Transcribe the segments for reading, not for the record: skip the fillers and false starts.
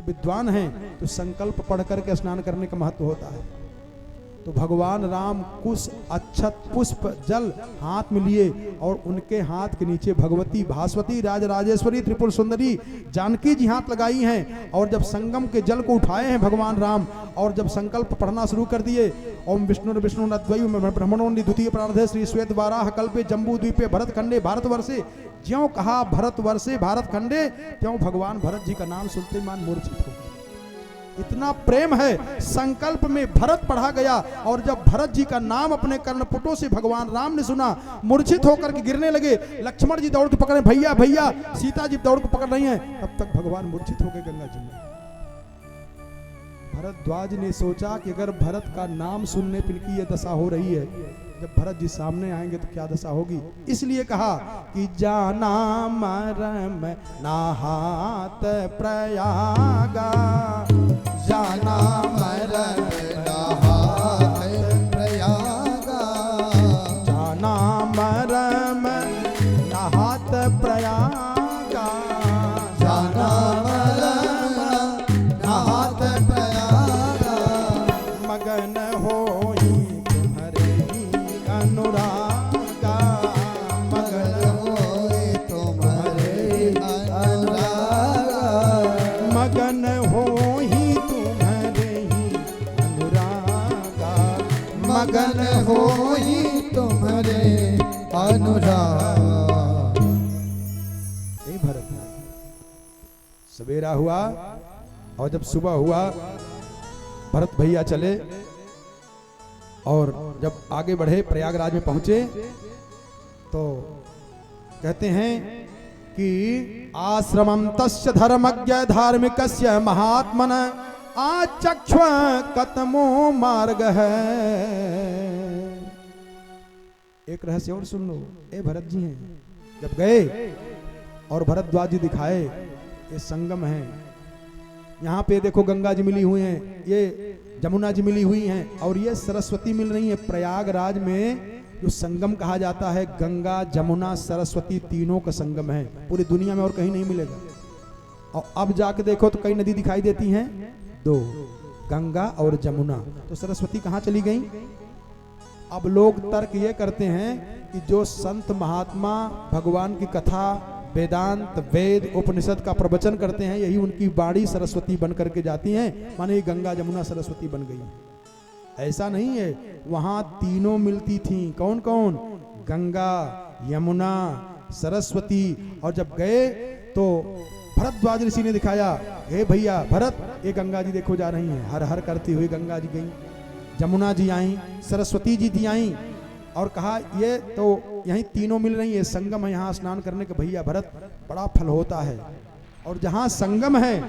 विद्वान हैं तो संकल्प पढ़ करके स्नान करने का महत्व होता है। तो भगवान राम कुश अक्षत पुष्प जल हाथ में लिए और उनके हाथ के नीचे भगवती भास्वती राजराजेश्वरी त्रिपुर सुंदरी जानकी जी हाथ लगाई हैं। और जब संगम के जल को उठाए हैं भगवान राम और जब संकल्प पढ़ना शुरू कर दिए, ओम विष्णु विष्णु नद्वयु ब्रह्मणो द्वितीय प्रार्धे श्री श्वेत वाराह कल्पे जम्बू द्वीपे भरत खंडे भारतवर्षे, ज्यों कहा भरतवर्षे भारत खंडे, त्यों भगवान भरत जी का नाम सुनते मान मूर्छित हो। इतना प्रेम है, संकल्प में भरत पढ़ा गया और जब भरत जी का नाम अपने कर्णपुटों से भगवान राम ने सुना, मूर्छित होकर के गिरने लगे। लक्ष्मण जी दौड़ के पकड़े, भैया भैया, सीता जी दौड़ के पकड़ रही हैं, तब तक भगवान मूर्छित हो गए गंगा जी में। भरद्वाज ने सोचा कि अगर भरत का नाम सुनने पर इनकी ये दशा हो रही है, जब भरत जी सामने आएंगे तो क्या दशा होगी। इसलिए कहा कि जाना मरम नाहात प्रयागा, जाना मरम नाहात प्रयागा, जाना मरम नाहात प्रयागा, जाना मरम नाहात प्रयागा, मगन होई तुम्हारे ही अनुरागा, मगन होए तुम्हारे अनुरागा, मगन होई तुम्हारे ही अनुरागा, मगन होई तुम्हारे अनुराग। हे भरत, सवेरा हुआ और जब सुबह हुआ भरत भैया चले और जब आगे बढ़े प्रयागराज में पहुंचे तो कहते हैं कि आश्रमं तस्य धर्मज्ञ धार्मिकस्य महात्मन आचक्ष कतमो मार्ग है। एक रहस्य और सुन लो, ए भरत जी हैं जब गए और भरद्वाज जी दिखाए ये संगम है, यहाँ पे देखो गंगा जी मिली हुई हैं, ये जमुना जी मिली हुई हैं और ये सरस्वती मिल रही है। प्रयागराज में जो संगम कहा जाता है, गंगा जमुना सरस्वती तीनों का संगम है, पूरी दुनिया में और कहीं नहीं मिलेगा। और अब जाके देखो तो कई नदी दिखाई देती हैं, दो, गंगा और जमुना, तो सरस्वती कहाँ चली गई। अब लोग तर्क ये करते हैं कि जो संत महात्मा भगवान की कथा वेदांत वेद उपनिषद का प्रवचन करते हैं, यही उनकी बाणी सरस्वती बन करके जाती हैं, माने गंगा जमुना सरस्वती बन गई। ऐसा नहीं है, वहां तीनों मिलती थी। कौन कौन? गंगा यमुना सरस्वती। और जब गए तो भरद्वाज ऋषि ने दिखाया, हे भैया भरत, ये गंगा जी देखो जा रही हैं, हर हर करती हुई गंगा जी गई, जमुना जी आई, सरस्वती जी थी आई, और कहा ये तो यहीं तीनों मिल रही है, संगम है, यहाँ स्नान करने का भैया भरत बड़ा फल होता है। और जहाँ संगम है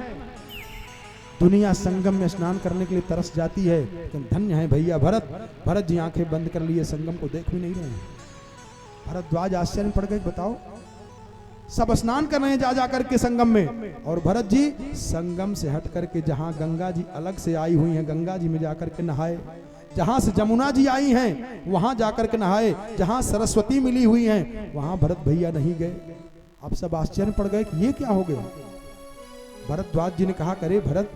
दुनिया संगम में स्नान करने के लिए तरस जाती है, लेकिन धन्य है भैया भरत। भरत जी आंखें बंद कर लिए, संगम को देख भी नहीं रहे हैं। भरद्वाज आश्चर्य में पड़ गए, बताओ सब स्नान कर रहे हैं जा जाकर के संगम में, और भरत जी संगम से हट करके जहाँ गंगा जी अलग से आई हुई हैं, गंगा जी में जाकर के नहाए, जहां से जमुना जी आई हैं वहां जाकर के नहाए, जहां सरस्वती मिली हुई हैं वहां भरत भैया नहीं गए। अब सब आश्चर्य पड़ गए कि ये क्या हो गया। भरद्वाज जी ने कहा, करे भरत,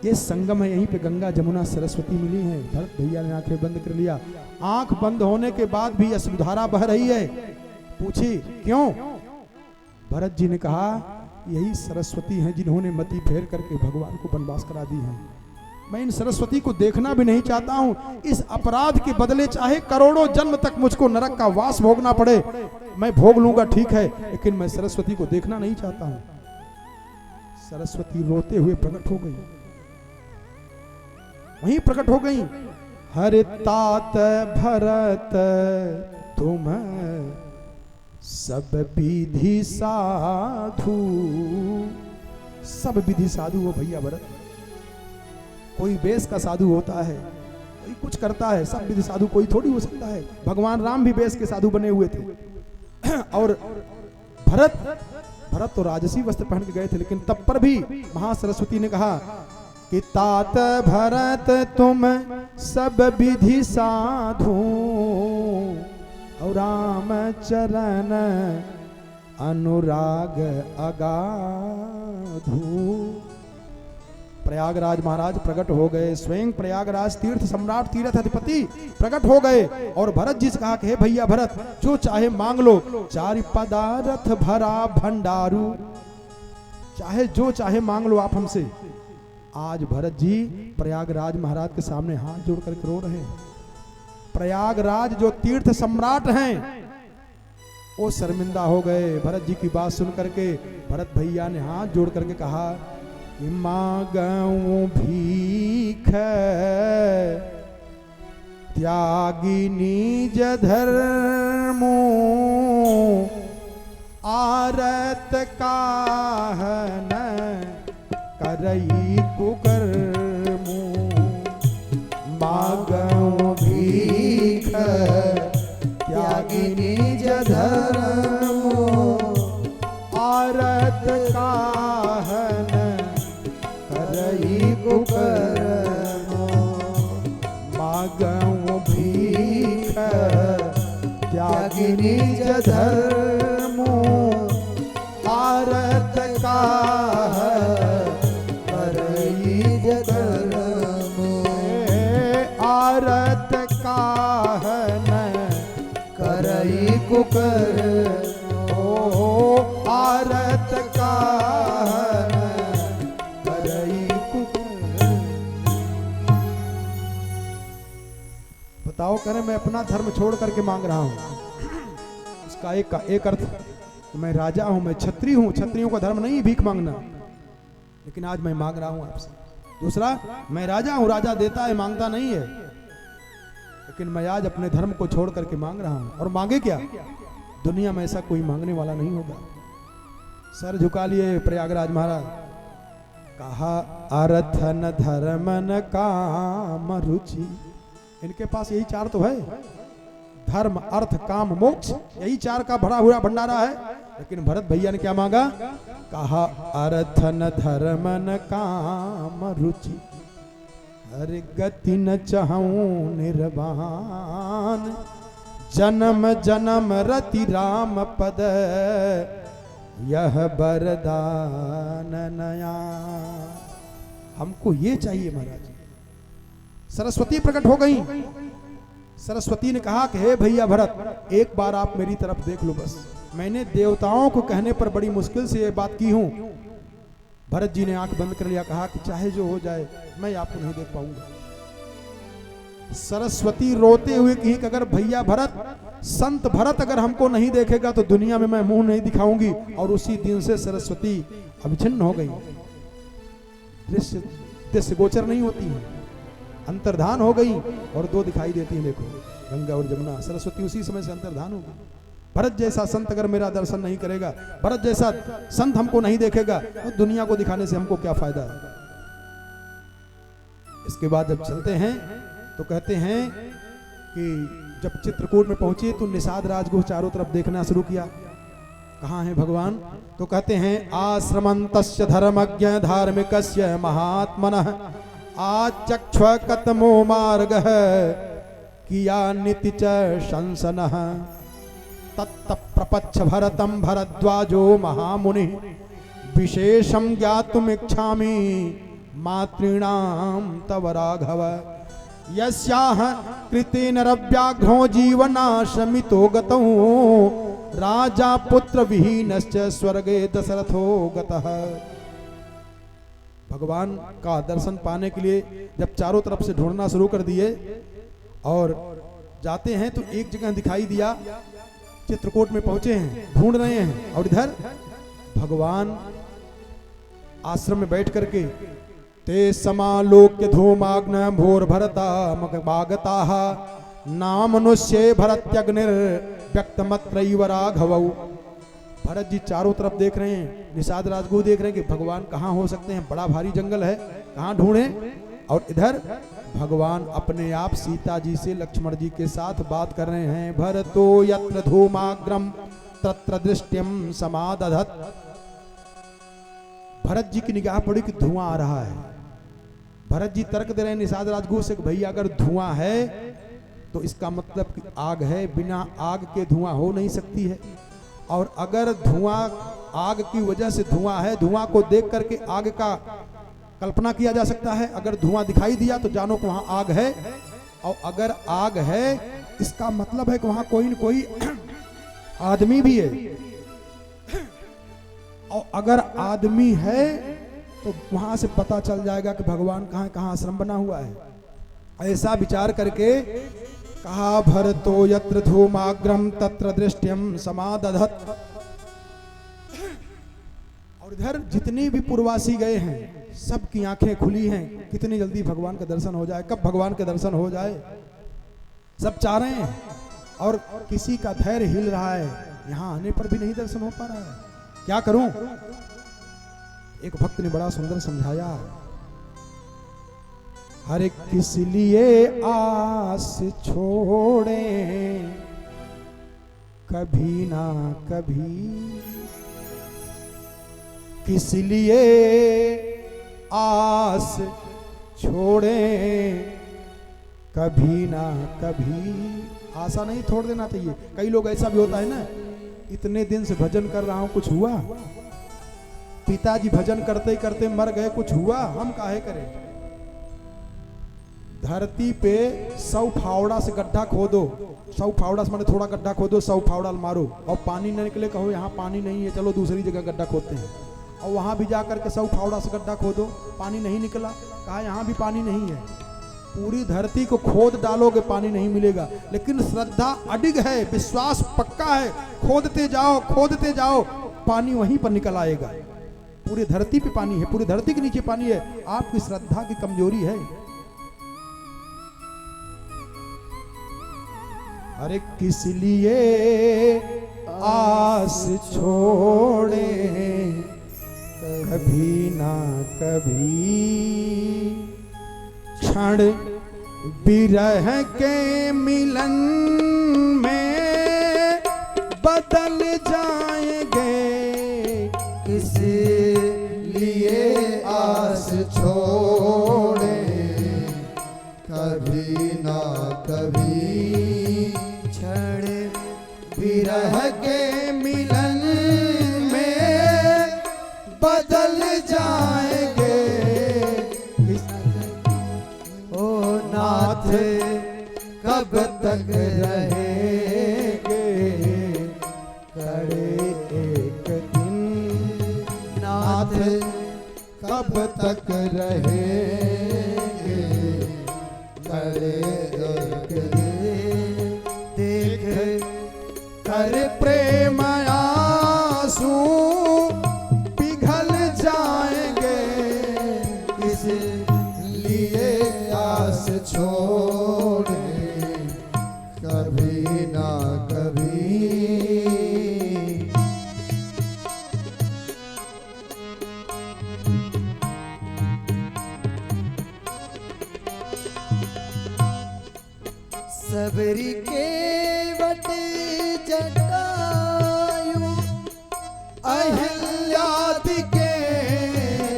ये संगम है, यहीं पे गंगा जमुना सरस्वती मिली है। भरत भैया ने आंखें बंद कर लिया। आंख बंद होने के बाद भी अश्रुधारा बह रही है। पूछी क्यों? भरत जी ने कहा, यही सरस्वती हैं जिन्होंने मति फेर करके भगवान को वनवास करा दी है। मैं इन सरस्वती को देखना भी नहीं चाहता हूं। इस अपराध के बदले चाहे करोड़ों जन्म तक मुझको नरक का वास भोगना पड़े, मैं भोग लूंगा, ठीक है, लेकिन मैं सरस्वती को देखना नहीं चाहता हूं। सरस्वती रोते हुए प्रकट हो गई, वहीं प्रकट हो गई। हरे तात भरत तुम सब विधि साधु, सब विधि साधु हो भैया भरत। कोई वेश का साधु होता है, कोई कुछ करता है, सब विधि साधु कोई थोड़ी हो सकता है। भगवान राम भी वेश के साधु बने हुए थे। और भरत तो राजसी वस्त्र पहन के गए थे, लेकिन तब पर भी महासरस्वती ने कहा कि तात भरत तुम सब विधि साधु, और राम चरण अनुराग अगाधु। प्रयागराज महाराज प्रकट हो गए, स्वयं प्रयागराज तीर्थ सम्राट तीर्थ अधिपति प्रकट हो गए और भरत जी से कहा कि हे भैया भरत, जो चाहे मांग लो, 4 पदार्थ भरा भंडारू, चाहे जो चाहे मांग लो आप हमसे। आज भरत जी प्रयागराज महाराज के सामने हाथ जोड़ करके रो रहे हैं। प्रयागराज जो तीर्थ सम्राट हैं वो शर्मिंदा हो गए भरत जी की बात सुन करके। भरत भैया ने हाथ जोड़ करके कहा कि मांगू भीख त्यागी निज धर्मो, आरत काहन करई कुकर्मो। मांगू भीख त्यागी निज धर्मो, आरत काहन करई कुकर्मो। मांगू भीख त्यागी निज धर्मो, आरत काहन करई कुकर्मो। आरत काहन करई कुकर्मो। आरत काहन करई कुकर्मो। बताओ करें, मैं अपना धर्म छोड़ करके मांग रहा हूं। इसका एक अर्थ कि मैं राजा हूं, मैं क्षत्रिय हूं, क्षत्रियों का धर्म नहीं भीख मांगना, लेकिन आज मैं मांग रहा हूं आपसे। दूसरा, मैं राजा हूं, राजा देता है मांगता नहीं है, लेकिन मैं आज अपने धर्म को छोड़ करके मांग रहा हूं। और मांगे क्या, दुनिया में ऐसा कोई मांगने वाला नहीं होगा। सर झुका लिए प्रयागराज महाराज, कहा अर्थन धर्मन काम रुचि। इनके पास यही 4 तो है, धर्म अर्थ काम मोक्ष, यही 4 का भरा हुआ भंडारा है। लेकिन भरत भैया ने क्या मांगा, कहा अर्थन धर्मन काम रुचि, हर गति न चाहूं निर्वाण, जन्म जन्म रति राम पद, यह वरदान नया। हमको ये चाहिए महाराज। सरस्वती प्रकट हो गई। सरस्वती ने कहा कि हे भैया भरत, एक बार आप मेरी तरफ देख लो बस। मैंने देवताओं को कहने पर बड़ी मुश्किल से ये बात की हूं। भरत जी ने आंख बंद कर लिया, कहा कि चाहे जो हो जाए मैं आपको नहीं देख पाऊंगा। सरस्वती रोते हुए कही कि अगर भैया भरत, संत भरत अगर हमको नहीं देखेगा तो दुनिया में मैं मुंह नहीं दिखाऊंगी। और उसी दिन से सरस्वती अविच्छिन्न हो गई, दृश्य गोचर नहीं होती है, अंतर्धान हो गई और 2 दिखाई देती हैं। देखो गंगा और जमुना, सरस्वती उसी समय से अंतर्धान हो गई। भरत जैसा संत अगर मेरा दर्शन नहीं करेगा, भरत जैसा संत हमको नहीं देखेगा, तो दुनिया को दिखाने से हमको क्या फायदा है। इसके बाद जब चलते हैं तो कहते हैं कि जब चित्रकूट में पहुंचे तो निषाद राज को चारों तरफ देखना शुरू किया, कहाँ है भगवान। तो कहते हैं आश्रमन्तस्य धर्मज्ञ धार्मिकस्य महात्मनः आचक्ष कतमो मार्गः किया निति च शंसनः तत्त प्रपच्छ भरतं भरद्वाजो महामुनि विशेषं ज्ञातुमिच्छामि मातॄणां तव राघव यस्याह कृतेन रव्याघ्रो जीवनाशमितो गतौ राजा पुत्र विहीनश्च स्वर्गे दशरथो गतः। भगवान का दर्शन पाने के लिए जब चारों तरफ से ढूंढना शुरू कर दिए और जाते हैं तो एक जगह दिखाई दिया, चित्रकूट में पहुंचे हैं, ढूंढ रहे हैं और इधर भगवान आश्रम में बैठ करके ते समालोक्य धूमाग्न भोर भरता मगमागताः नाम मनुष्य भरत्यग्निर व्यक्तमत्रैव राघवौ। भरत जी चारों तरफ देख रहे हैं, निषाद राजगुरु देख रहे हैं कि भगवान कहाँ हो सकते हैं, बड़ा भारी जंगल है, कहाँ ढूंढें। और इधर भगवान अपने आप सीता जी से लक्ष्मण जी के साथ बात कर रहे हैं। भरतो यत्र धूमाग्रम तत्र दृष्टिम समादधत। भरत जी की निगाह पड़ी कि धुआं आ रहा है। भरत जी तर्क दे रहे हैं निषाद राजगुरु से, भैया अगर धुआं है तो इसका मतलब कि आग है, बिना आग के धुआं हो नहीं सकती है। और अगर धुआं आग की वजह से धुआं है, धुआं को देख करके आग का कल्पना किया जा सकता है, अगर धुआं दिखाई दिया तो जानो कि वहां आग है, और अगर आग है इसका मतलब है कि वहां कोई न कोई आदमी भी है, और अगर आदमी है तो वहां से पता चल जाएगा कि भगवान कहाँ कहाँ आश्रम बना हुआ है। ऐसा विचार करके कहा भरतो यत्र धूमाग्रम तत्र दृष्टियम समादधत। और इधर जितनी भी पूर्वासी गए हैं सबकी आंखें खुली हैं, कितनी जल्दी भगवान का दर्शन हो जाए, कब भगवान का दर्शन हो जाए, सब चाह रहे हैं। और किसी का धैर्य हिल रहा है, यहां आने पर भी नहीं दर्शन हो पा रहा है, क्या करूं। एक भक्त ने बड़ा सुंदर समझाया, हर किस लिए आस छोड़े कभी ना कभी, किस लिए आस छोड़े कभी ना कभी। आशा नहीं छोड़ देना चाहिए। कई लोग ऐसा भी होता है ना, इतने दिन से भजन कर रहा हूं, कुछ हुआ, पिताजी भजन करते ही करते मर गए, कुछ हुआ, हम काहे करें। धरती पे 100 फावड़ा से गड्ढा खोदो, 100 फावड़ा से माने थोड़ा गड्ढा खोदो, 100 फावड़ा मारो और पानी न निकले, कहो यहाँ पानी नहीं है, चलो दूसरी जगह गड्ढा खोदते हैं। और वहां भी जाकर के 100 फावड़ा से गड्ढा खोदो, पानी नहीं निकला, कहा यहाँ भी पानी नहीं है। पूरी धरती को खोद डालोगे पानी नहीं मिलेगा, लेकिन श्रद्धा अडिग है, विश्वास पक्का है, खोदते जाओ, पानी वहीं पर निकल आएगा। पूरी धरती पे पानी है, पूरी धरती के नीचे पानी है, आपकी श्रद्धा की कमजोरी है। अरे किस लिए आस छोड़े कभी ना कभी, क्षण विरह के मिलन में बदल जाएंगे। किस लिए आस छोड़े कभी ना कभी, क्षण विरह के मिलन में बदल जाएंगे। ओ नाथ कब तक रहेंगे, करे एक दिन नाथ कब तक रहेंगे, करे एक दिन। देख कर प्रेम आंसू पिघल जाएंगे, इस लिए आस छोड़े कभी ना कभी। सबरी केवट जटायु अहिल्यादिके,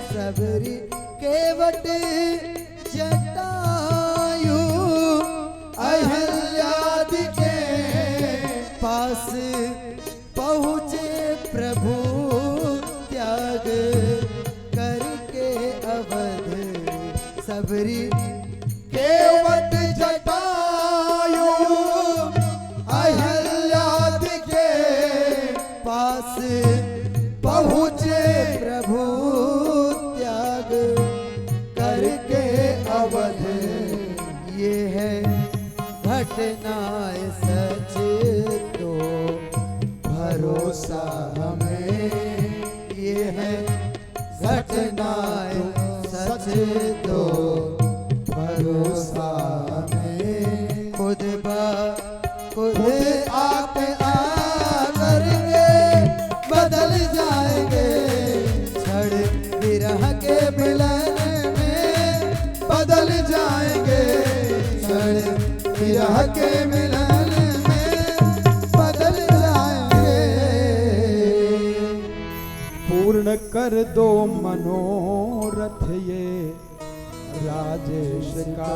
सबरी केवट जटायु अहिल्यादिके, पास पहुँचे प्रभु त्याग करके अवध। सबरी केवट जटायु अहिल्यादिके, पास पहुँचे प्रभु त्याग करके अवध। ये है घटनाएं सच तो भरोसा हमें, ये है घटनाएं सच तो भरोसा हमें। खुद आके आकरके बदल जाएंगे, क्षण विरह के मिलन में बदल जाएंगे, क्षण विरह के मिलन में बदल जाएंगे। पूर्ण कर दो मनोरथ ये राजेश का,